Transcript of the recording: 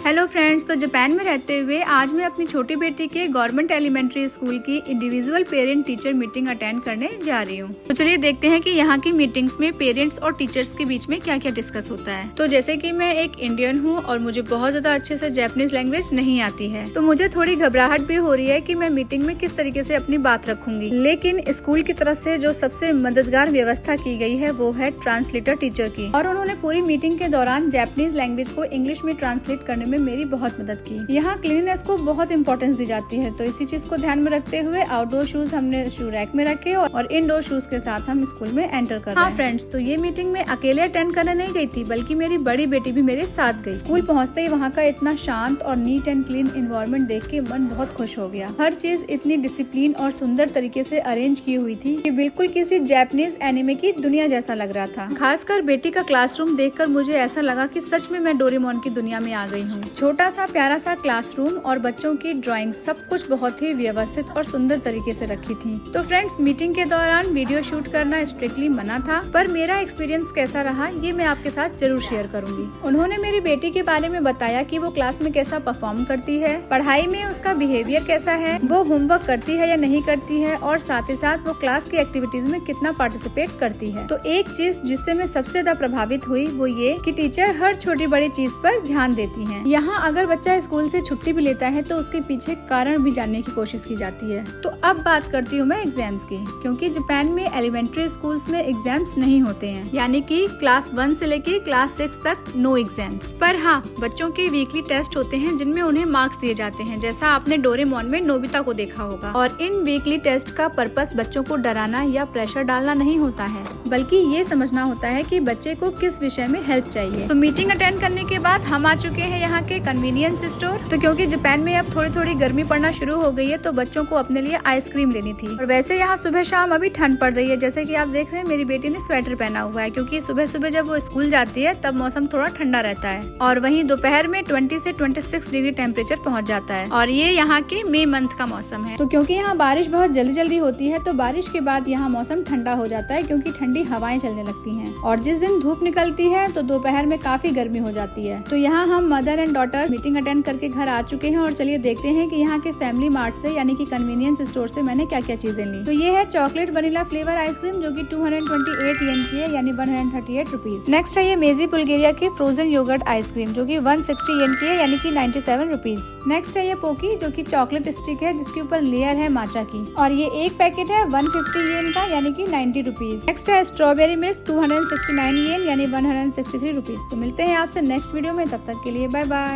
Hello friends, तो Japan में रहते हुए आज मैं अपनी छोटी बेटी के गवर्नमेंट एलिमेंट्री स्कूल की individual parent teacher meeting attend करने जा रही हूँ। तो चलिए देखते हैं कि यहाँ की मीटिंग्स में पेरेंट्स और टीचर्स के बीच में क्या क्या डिस्कस होता है। तो जैसे कि मैं एक इंडियन हूँ और मुझे बहुत ज्यादा अच्छे से जापानीज लैंग्वेज नहीं आती है, तो मुझे थोड़ी घबराहट भी हो रही है कि मैं मीटिंग में किस तरीके से अपनी बात रखूंगी। लेकिन स्कूल की तरफ से जो सबसे मददगार व्यवस्था की गई है वो है ट्रांसलेटर टीचर की, और उन्होंने पूरी मीटिंग के दौरान जापानीज लैंग्वेज को इंग्लिश में ट्रांसलेट करने में मेरी बहुत मदद की। यहाँ क्लीननेस को बहुत इंपॉर्टेंस दी जाती है, तो इसी चीज को ध्यान में रखते हुए आउटडोर शूज हमने शू रैक में रखे और इनडोर शूज के साथ हम स्कूल में एंटर कर रहे हैं। हाँ फ्रेंड्स, तो ये मीटिंग में अकेले अटेंड करने नहीं गई थी, बल्कि मेरी बड़ी बेटी भी मेरे साथ गई। स्कूल पहुँचते ही वहाँ का इतना शांत और नीट एंड क्लीन एनवायरनमेंट देख के मन बहुत खुश हो गया। हर चीज इतनी डिसिप्लिन और सुंदर तरीके से अरेंज की हुई थी कि बिल्कुल किसी जापानीज एनिमे की दुनिया जैसा लग रहा था। खासकर बेटी का क्लासरूम देखकर मुझे ऐसा लगा कि सच में मैं डोरेमोन की दुनिया में आ गई हूँ। छोटा सा प्यारा सा क्लासरूम और बच्चों की ड्राइंग सब कुछ बहुत ही व्यवस्थित और सुंदर तरीके से रखी थी। तो फ्रेंड्स, मीटिंग के दौरान वीडियो शूट करना स्ट्रिक्टली मना था, पर मेरा एक्सपीरियंस कैसा रहा ये मैं आपके साथ जरूर शेयर करूंगी। उन्होंने मेरी बेटी के बारे में बताया कि वो क्लास में कैसा परफॉर्म करती है, पढ़ाई में उसका बिहेवियर कैसा है, वो होमवर्क करती है या नहीं करती है, और साथ ही साथ वो क्लास की एक्टिविटीज में कितना पार्टिसिपेट करती है। तो एक चीज जिससे मैं सबसे ज्यादा प्रभावित हुई वो ये कि टीचर हर छोटी बड़ी चीज पर ध्यान देती हैं। यहाँ अगर बच्चा स्कूल से छुट्टी भी लेता है तो उसके पीछे कारण भी जानने की कोशिश की जाती है। तो अब बात करती हूँ मैं एग्जाम्स की, क्योंकि जापान में एलिमेंट्री स्कूल्स में एग्जाम्स नहीं होते हैं, यानी कि क्लास 1 से लेके क्लास 6 तक नो एग्जाम्स। पर हाँ, बच्चों के वीकली टेस्ट होते हैं जिनमें उन्हें मार्क्स दिए जाते हैं, जैसा आपने डोरेमोन में नोबिता को देखा होगा। और इन वीकली टेस्ट का पर्पस बच्चों को डराना या प्रेशर डालना नहीं होता है, बल्कि ये समझना होता है कि बच्चे को किस विषय में हेल्प चाहिए। तो मीटिंग अटेंड करने के बाद हम आ चुके हैं यहाँ के कन्वीनियंस स्टोर। तो क्योंकि जापान में अब थोड़ी थोड़ी गर्मी पड़ना शुरू हो गई है, तो बच्चों को अपने लिए आइसक्रीम लेनी थी। और वैसे यहाँ सुबह शाम अभी ठंड पड़ रही है, जैसे कि आप देख रहे हैं मेरी बेटी ने स्वेटर पहना हुआ है, क्योंकि सुबह सुबह जब वो स्कूल जाती है तब मौसम थोड़ा ठंडा रहता है। और वहीं दोपहर में 20 से 26 डिग्री टेम्परेचर पहुँच जाता है, और ये यहाँ के मई मंथ का मौसम है। तो क्योंकि यहाँ बारिश बहुत जल्दी जल्दी होती है, तो बारिश के बाद यहाँ मौसम ठंडा हो जाता है, क्योंकि ठंडी हवाएं चलने लगती हैं। और जिस दिन धूप निकलती है तो दोपहर में काफी गर्मी हो जाती है। तो यहाँ हम mother and daughter meeting attend करके घर आ चुके हैं, और चलिए देखते हैं कि यहाँ के फैमिली मार्ट से यानी कि कन्वीनियंस स्टोर से मैंने क्या क्या चीजें ली। तो ये है चॉकलेट वनीला फ्लेवर आइसक्रीम, जो कि 228 येन की है, यानी 138 रुपीज। नेक्स्ट है ये मेजी बुल्गारिया की फ्रोजन योगर्ट आइसक्रीम, जो कि 160 येन की है, यानी कि 97 रुपीज। नेक्स्ट है ये पोकी, जो कि चॉकलेट स्टिक है जिसके ऊपर लेयर है माचा की, और ये एक पैकेट है 150 येन का, यानी कि 90 रुपीज। नेक्स्ट है स्ट्रॉबेरी मिल्क 269 येन, यानी 163 रुपीज। तो मिलते हैं आपसे नेक्स्ट वीडियो में, तब तक के लिए बाय बाय।